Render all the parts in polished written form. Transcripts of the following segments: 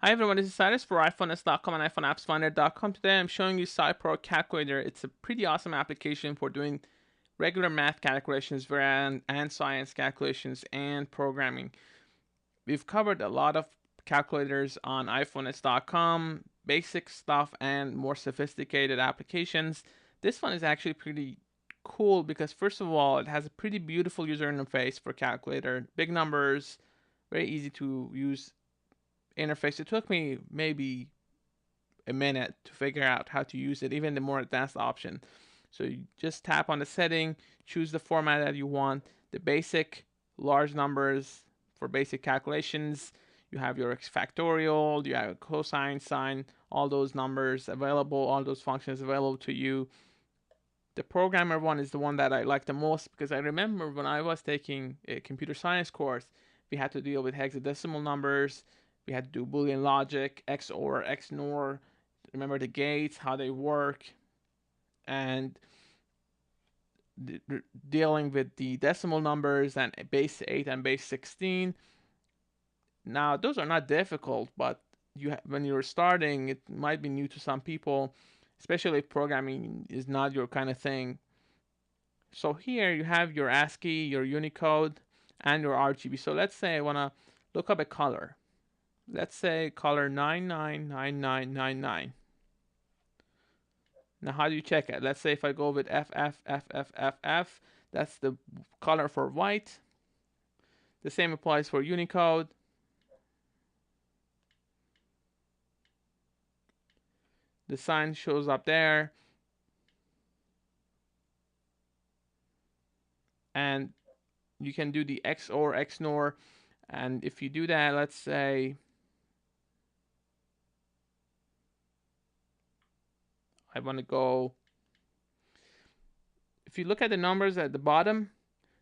Hi everyone, this is Cyrus for iPhoneS.com and iPhoneAppsFinder.com. Today I'm showing you SciPro Calculator. It's a pretty awesome application for doing regular math calculations and science calculations and programming. We've covered a lot of calculators on iPhoneS.com, basic stuff and more sophisticated applications. This one is actually pretty cool because first of all, it has a pretty beautiful user interface for calculator, big numbers, very easy to use interface. It took me maybe a minute to figure out how to use it, even the more advanced option. So you just tap on the setting, choose the format that you want, the basic large numbers for basic calculations. You have your x factorial, you have cosine, sine, all those numbers available, all those functions available to you. The programmer one is the one that I like the most because I remember when I was taking a computer science course, we had to deal with hexadecimal numbers, we had to do Boolean logic, XOR, XNOR, remember the gates, how they work, and dealing with the decimal numbers and base 8 and base 16. Now, those are not difficult, but when you're starting, it might be new to some people, especially if programming is not your kind of thing. So here you have your ASCII, your Unicode, and your RGB. So let's say I want to look up a color. Let's say color 999999. Now how do you check it? Let's say if I go with FFFFFF, that's the color for white. The same applies for Unicode. The sign shows up there. And you can do the XOR, XNOR. And if you do that, let's say I want to go, if you look at the numbers at the bottom,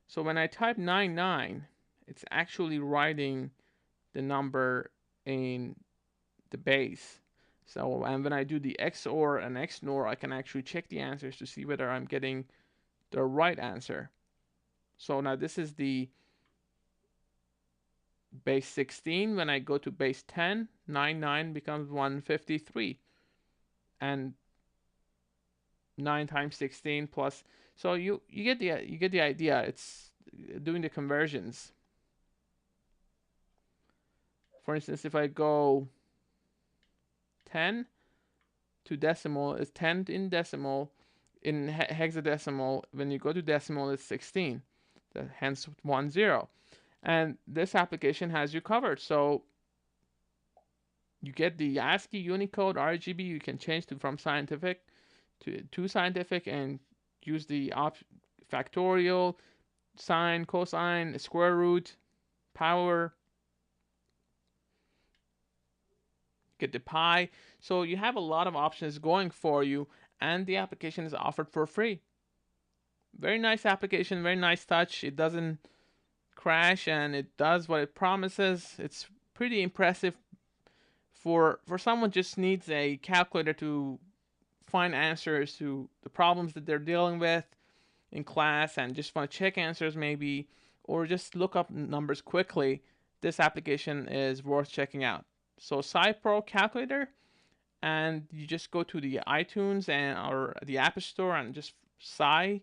so when I type 99, it's actually writing the number in the base. So, and when I do the XOR and XNOR, I can actually check the answers to see whether I'm getting the right answer. So now this is the base 16. When I go to base 10, 99 becomes 153. And 9 times 16 plus. So you get the idea. It's doing the conversions. For instance, if I go 10 to decimal, is 10 in decimal. In hexadecimal, when you go to decimal, it's 16. Hence 10. And this application has you covered. So you get the ASCII, Unicode, RGB. You can change from scientific to scientific and use the factorial, sine, cosine, square root, power, get the pi. So you have a lot of options going for you, and the application is offered for free. Very nice application, very nice touch. It doesn't crash and it does what it promises. It's pretty impressive for someone just needs a calculator to find answers to the problems that they're dealing with in class and just want to check answers maybe or just look up numbers quickly. This application is worth checking out. So SciPro Calculator, and you just go to the iTunes and or the App Store and just Sci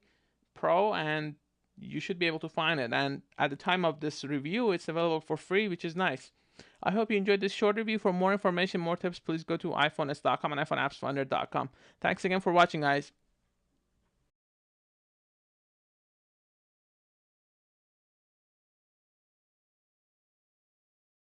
Pro, and you should be able to find it. And at the time of this review, it's available for free, which is nice. I hope you enjoyed this short review. For more information, more tips, please go to iPhones.com and iPhoneAppsFinder.com. Thanks again for watching, guys.